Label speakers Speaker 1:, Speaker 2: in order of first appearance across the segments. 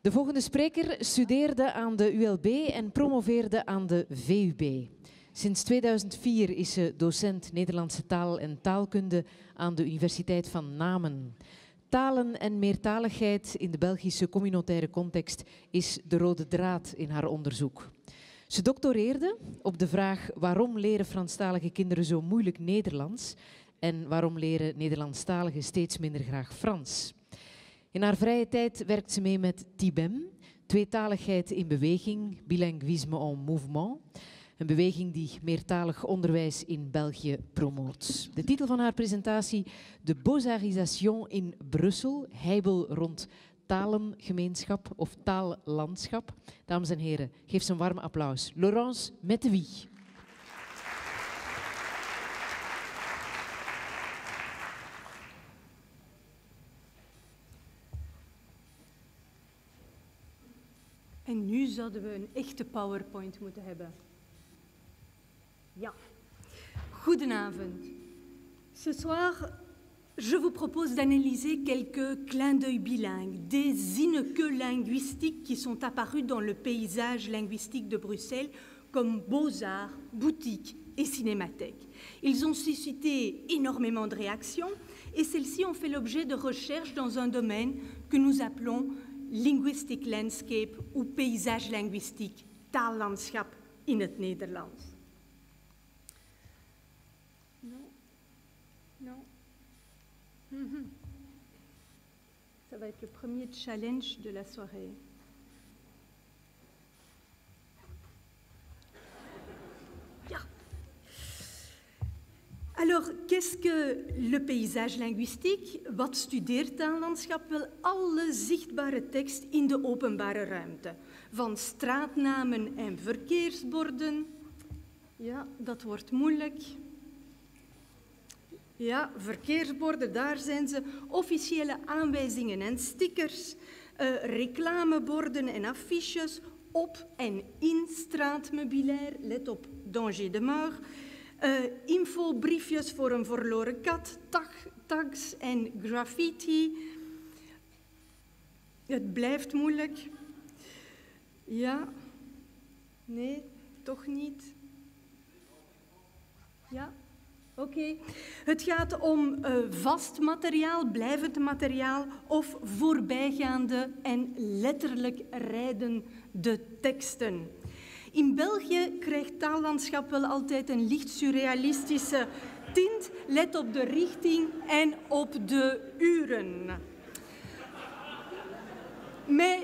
Speaker 1: De volgende spreker studeerde aan de ULB en promoveerde aan de VUB. Sinds 2004 is ze docent Nederlandse taal en taalkunde aan de Universiteit van Namen. Talen en meertaligheid in de Belgische communautaire context is de rode draad in haar onderzoek. Ze doctoreerde op de vraag waarom leren Franstalige kinderen zo moeilijk Nederlands en waarom leren Nederlandstaligen steeds minder graag Frans. In haar vrije tijd werkt ze mee met TIBEM, tweetaligheid in beweging, bilinguisme en mouvement, een beweging die meertalig onderwijs in België promoot. De titel van haar presentatie, De Beaux-Artisation in Brussel, heibel rond talengemeenschap of taallandschap. Dames en heren, geef ze een warm applaus. Laurence Mettewie.
Speaker 2: En nu zouden we een echte PowerPoint moeten hebben. Ja. Goedenavond. Ce soir, je vous propose d'analyser quelques clins d'œil bilingues, des inqueux linguistiques qui sont apparus dans le paysage linguistique de Bruxelles comme beaux-arts, boutiques et cinémathèques. Ils ont suscité énormément de réactions et celles-ci ont fait l'objet de recherches dans un domaine que nous appelons linguistic landscape ou paysage linguistique, taallandschap in het Nederlands. Non. Ça va être le premier challenge de la soirée. Ja. Alors, qu'est-ce que le paysage linguistique? Wat studeert taallandschap? Wel, alle zichtbare tekst in de openbare ruimte. Van straatnamen en verkeersborden. Ja, dat wordt moeilijk. Ja, verkeersborden, daar zijn ze. Officiële aanwijzingen en stickers. Reclameborden en affiches. Op en in straatmeubilair. Let op, danger de mort. Infobriefjes voor een verloren kat, tags en graffiti. Het blijft moeilijk. Ja, nee, toch niet. Ja, oké. Het gaat om vast materiaal, blijvend materiaal of voorbijgaande en letterlijk rijdende teksten. In België krijgt taallandschap wel altijd een licht surrealistische tint. Let op de richting en op de uren. Mais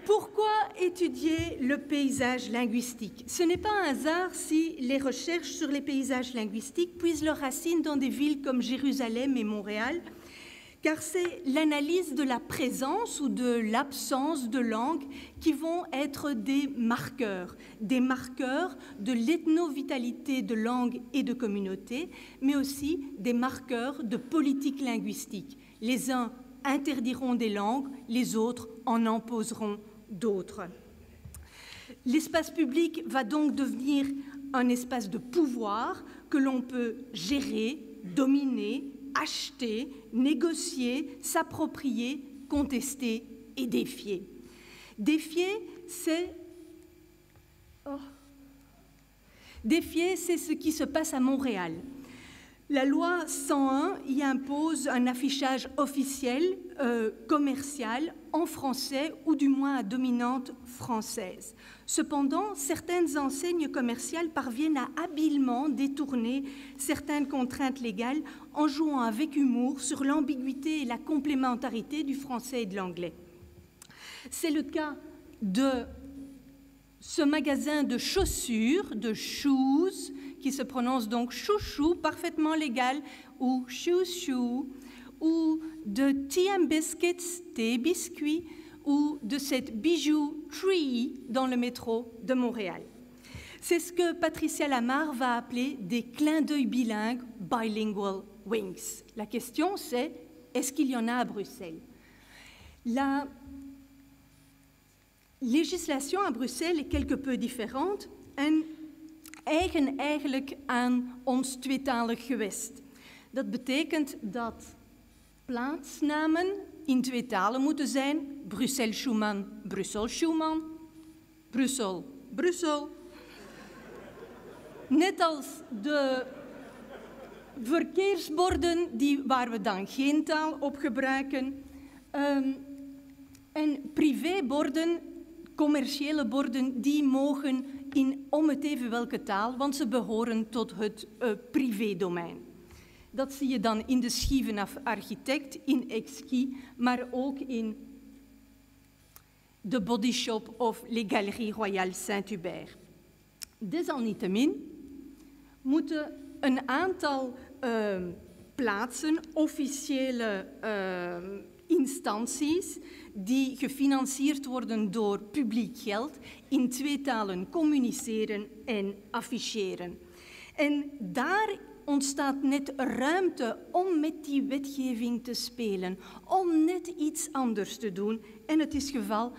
Speaker 2: pourquoi étudier le paysage linguistique? Ce n'est pas un hasard si les recherches sur les paysages linguistiques puisent leurs racines dans des villes comme Jérusalem et Montréal, car c'est l'analyse de la présence ou de l'absence de langues qui vont être des marqueurs de l'ethno-vitalité de langues et de communautés, mais aussi des marqueurs de politique linguistique. Les uns interdiront des langues, les autres en imposeront d'autres. L'espace public va donc devenir un espace de pouvoir que l'on peut gérer, dominer, acheter, négocier, s'approprier, contester et défier. Défier, c'est ce qui se passe à Montréal. La loi 101 y impose un affichage officiel, commercial, en français ou du moins à dominante française. Cependant, certaines enseignes commerciales parviennent à habilement détourner certaines contraintes légales en jouant avec humour sur l'ambiguïté et la complémentarité du français et de l'anglais. C'est le cas de ce magasin de chaussures, de shoes, qui se prononce donc chouchou, parfaitement légal, ou chou-chou, ou de tea and biscuits, thé biscuits, ou de cette bijou tree dans le métro de Montréal. C'est ce que Patricia Lamar va appeler des clins d'œil bilingues, bilingual winks. La question c'est, est-ce qu'il y en a à Bruxelles? La législation à Bruxelles est quelque peu différente en eigen eigenlijk aan ons tweetalig gewest. Dat betekent dat plaatsnamen in 2 talen moeten zijn. Bruxelles-Schumann, Brussel-Schumann, Brussel, Brussel. Net als de verkeersborden waar we dan geen taal op gebruiken. En privéborden, commerciële borden, die mogen om het even welke taal, want ze behoren tot het privédomein. Dat zie je dan in de Schieven Architect, in Exquis, maar ook in de Body Shop of les Galeries Royales Saint-Hubert. Desalniettemin moeten een aantal plaatsen, officiële instanties, die gefinancierd worden door publiek geld, in 2 talen communiceren en afficheren. En daar ontstaat net ruimte om met die wetgeving te spelen, om net iets anders te doen. En het is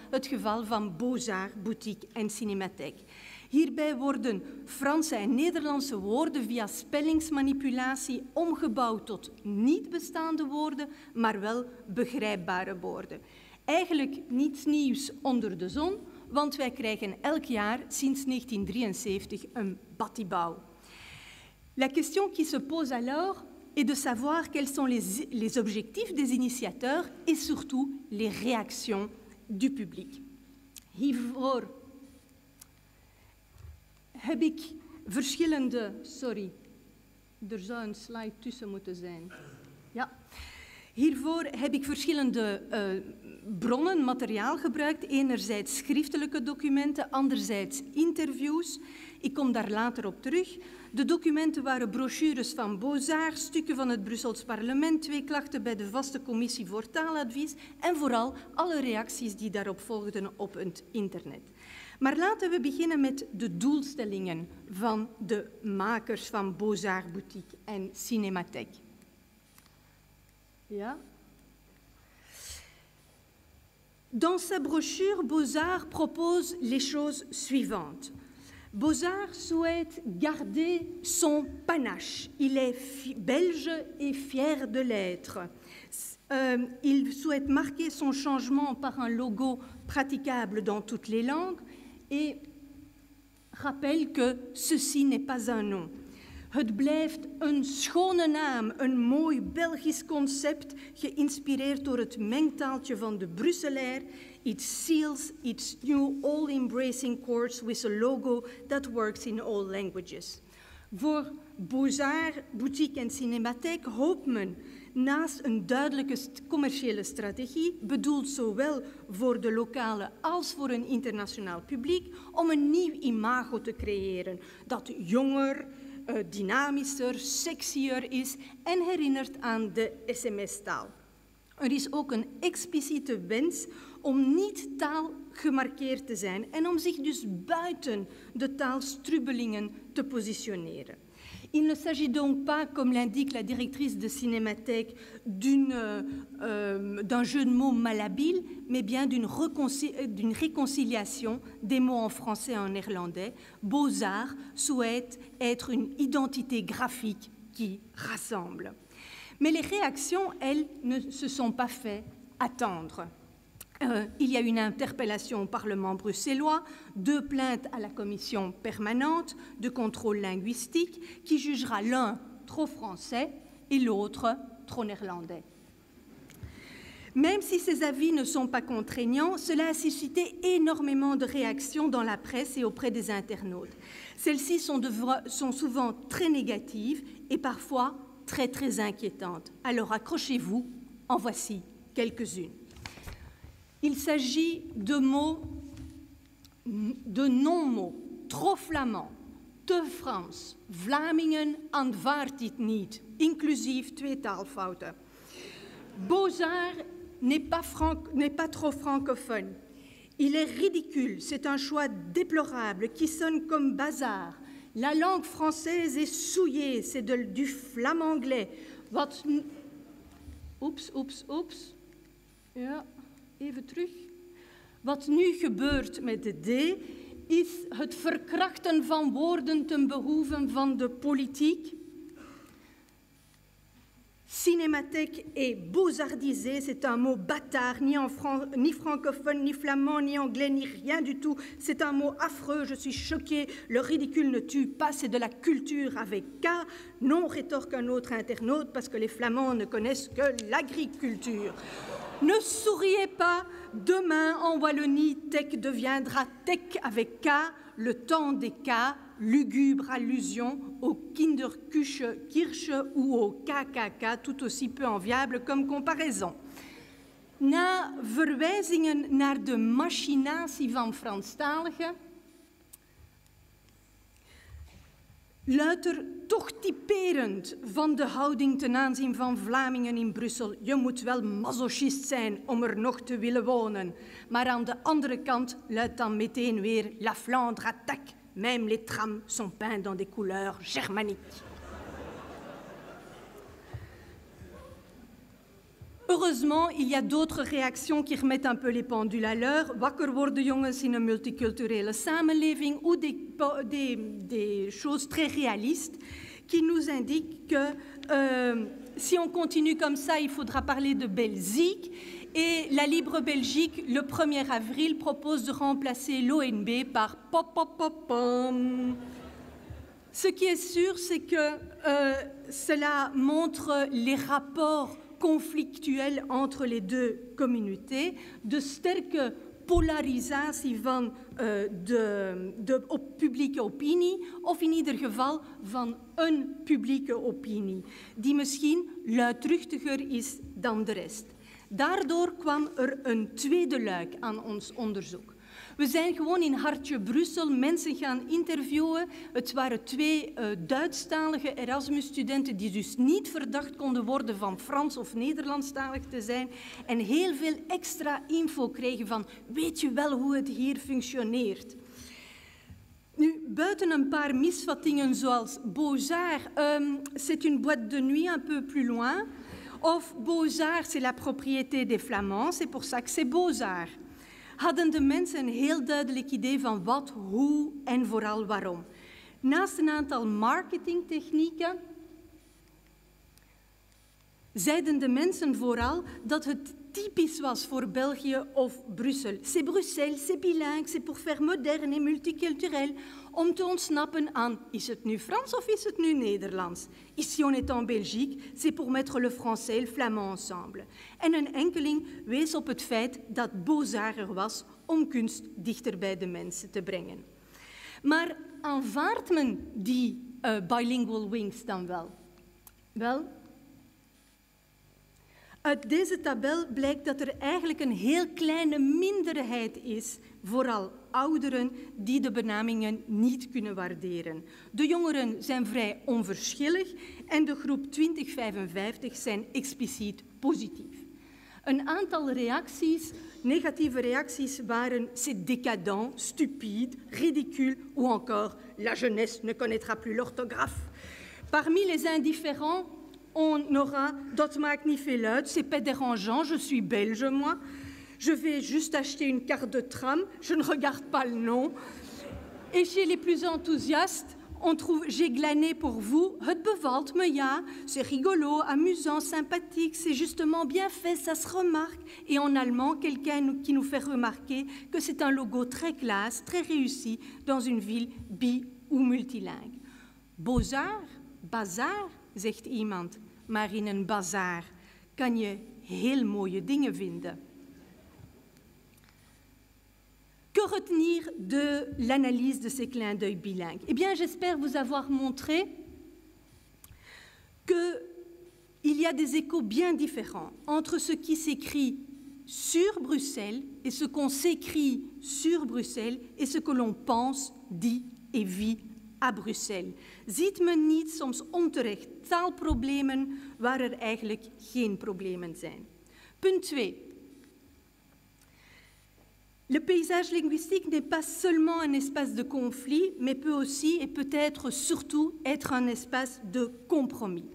Speaker 2: het geval van Beaux-Arts, Boutique en Cinémathèque. Hierbij worden Franse en Nederlandse woorden via spellingsmanipulatie omgebouwd tot niet bestaande woorden, maar wel begrijpbare woorden. Eigenlijk niets nieuws onder de zon, want wij krijgen elk jaar sinds 1973 een Batibbau. La question qui se pose alors est de savoir quels sont les objectifs des initiateurs et surtout les réactions du public. Hiervoor heb ik verschillende... Sorry, er zou een slide tussen moeten zijn. Ja. Hiervoor heb ik verschillende bronnen, materiaal gebruikt. Enerzijds schriftelijke documenten, anderzijds interviews. Ik kom daar later op terug. De documenten waren brochures van Beaux-Arts, stukken van het Brussels parlement, 2 klachten bij de vaste commissie voor taaladvies en vooral alle reacties die daarop volgden op het internet. Maar laten we beginnen met de doelstellingen van de makers van Beaux-Arts, Boutique en Cinémathèque. Ja. Dans sa brochure, Beaux-Arts propose les choses suivantes. Beaux-Arts souhaite garder son panache. Il est belge et fier de l'être. Il souhaite marquer son changement par un logo praticable dans toutes les langues et rappelle que ceci n'est pas un nom. Het blijft een schone naam, een mooi Belgisch concept, geïnspireerd door het mengtaaltje van de Brusselaar. It seals its new all-embracing course with a logo that works in all languages. Voor Beaux-Arts, Boutique en Cinémathèque hoopt men naast een duidelijke commerciële strategie, bedoeld zowel voor de lokale als voor een internationaal publiek, om een nieuw imago te creëren dat jonger, dynamischer, sexier is en herinnert aan de sms-taal. Er is ook een expliciete wens om niet taalgemarkeerd te zijn en om zich dus buiten de taalstrubbelingen te positioneren. Il ne s'agit donc pas, comme l'indique la directrice de Cinémathèque, d'un jeu de mots malhabile, mais bien d'une réconciliation des mots en français et en néerlandais. Beaux-Arts souhaite être une identité graphique qui rassemble. Mais les réactions, elles, ne se sont pas fait attendre. Il y a une interpellation au Parlement bruxellois, 2 plaintes à la commission permanente de contrôle linguistique qui jugera l'un trop français et l'autre trop néerlandais. Même si ces avis ne sont pas contraignants, cela a suscité énormément de réactions dans la presse et auprès des internautes. Celles-ci sont souvent très négatives et parfois très très inquiétantes. Alors accrochez-vous, en voici quelques-unes. Il s'agit de mots, de non-mots, trop flamands, te Frans, Vlamingen aanvaardt dit niet, inclusief 2 taalfouten. Beaux-Arts n'est pas trop francophone. Il est ridicule, c'est un choix déplorable qui sonne comme bazar. La langue française est souillée, c'est du flamanglais. Oeps. Ja. Even terug. Wat nu gebeurt met de D is het verkrachten van woorden ten behoeve van de politiek. Cinémathèque et beaux-artisé, c'est un mot bâtard, ni francophone, ni flamand, ni anglais, ni rien du tout. C'est un mot affreux, je suis choquée. Le ridicule ne tue pas, c'est de la culture avec K. Non, rétorque un autre internaute, parce que les Flamands ne connaissent que l'agriculture. Ne souriez pas, demain en Wallonie, tech deviendra tech avec K, le temps des K, lugubre allusion au Kinderkirche ou au KKK, tout aussi peu enviable comme comparaison. Na verwijzingen naar de machinatie van Franstaligen luidt er toch typerend van de houding ten aanzien van Vlamingen in Brussel. Je moet wel masochist zijn om er nog te willen wonen. Maar aan de andere kant luidt dan meteen weer La Flandre attaque. Même les trams sont peints dans des couleurs germaniques. Heureusement, il y a d'autres réactions qui remettent un peu les pendules à l'heure. Wakker worden jongens in een multiculturele samenleving ou des choses très réalistes qui nous indiquent que si on continue comme ça, il faudra parler de Belgique. Et la Libre Belgique, le 1er avril, propose de remplacer l'ONB par pop-pop-pop-pom. Ce qui est sûr, c'est que cela montre les rapports conflictuels entre les deux communautés, de sterke polarisatie van de publieke opinie, of in ieder geval van een publieke opinie, die misschien luidruchtiger is dan de rest. Daardoor kwam er een tweede luik aan ons onderzoek. We zijn gewoon in hartje Brussel mensen gaan interviewen. Het waren 2 Duitsstalige Erasmus-studenten die dus niet verdacht konden worden van Frans of Nederlandstalig te zijn en heel veel extra info kregen van weet je wel hoe het hier functioneert. Nu, buiten een paar misvattingen zoals Beaux-Arts, c'est une boîte de nuit un peu plus loin. Of Beaux-Arts, c'est la propriété des Flamands, c'est pour ça que c'est Beaux-Arts. Hadden de mensen een heel duidelijk idee van wat, hoe en vooral waarom. Naast een aantal marketingtechnieken zeiden de mensen vooral dat het typisch was voor België of Brussel. C'est Bruxelles, c'est bilingue, c'est pour faire moderne et multiculturel. Om te ontsnappen aan, is het nu Frans of is het nu Nederlands? Ici on est en Belgique, c'est pour mettre le français et le flamand ensemble. En een enkeling wees op het feit dat Beaux-Arts er was om kunst dichter bij de mensen te brengen. Maar aanvaardt men die bilingual wings dan wel? Wel, uit deze tabel blijkt dat er eigenlijk een heel kleine minderheid is, vooral ouderen, die de benamingen niet kunnen waarderen. De jongeren zijn vrij onverschillig en de groep 20-55 zijn expliciet positief. Een aantal reacties, negatieve reacties waren c'est décadent, stupide, ridicule ou encore la jeunesse ne connaîtra plus l'orthographe. Parmi les indifférents, on aura dat maakt niet veel uit, c'est pas dérangeant, je suis belge moi. Je vais juste acheter une carte de tram, je ne regarde pas le nom. Et chez les plus enthousiastes, on trouve j'ai glané pour vous, het bevalt me, ja, c'est rigolo, amusant, sympathique, c'est justement bien fait, ça se remarque. Et en allemand, quelqu'un qui nous fait remarquer que c'est un logo très classe, très réussi, dans une ville bi- ou multilingue. Beaux-Arts, bazar, zegt iemand, maar in een bazaar kan je heel mooie dingen vinden. Que retenir de l'analyse de ces clins d'œil bilingues? Eh bien, j'espère vous avoir montré qu'il y a des échos bien différents entre ce qui s'écrit sur Bruxelles et ce qu'on s'écrit sur Bruxelles et ce que l'on pense, dit et vit à Bruxelles. Ziet men niet soms onterecht taalproblemen waar er eigenlijk geen problemen zijn? Punt 2. Le paysage linguistique n'est pas seulement un espace de conflit, mais peut aussi et peut-être surtout être un espace de compromis.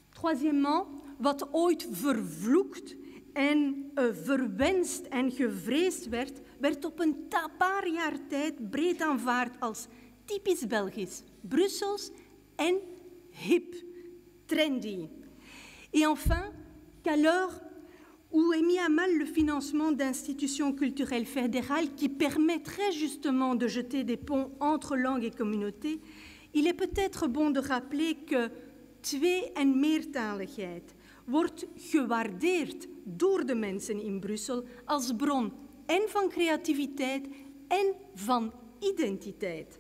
Speaker 2: Troisièmement, wat ooit vervloekt en verwenst en gevreesd werd, werd op een paar jaar tijd breed aanvaard als typisch Belgisch, Brussels en hip, trendy. Et enfin, qu'à l'heure où est mis à mal le financement d'institutions culturelles fédérales qui permettraient justement de jeter des ponts entre langues et communautés, il est peut-être bon de rappeler que twee- en meertaligheid wordt gewaardeerd door de mensen in Brussel als bron en van creativiteit en van identiteit.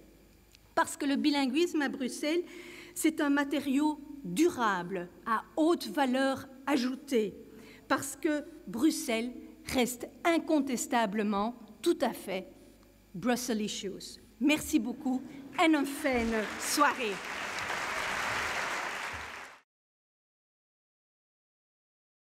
Speaker 2: Parce que le bilinguisme à Bruxelles, c'est un matériau durable, à haute valeur ajoutée, parce que Bruxelles reste incontestablement tout à fait Brussels issues. Merci beaucoup et une fine soirée.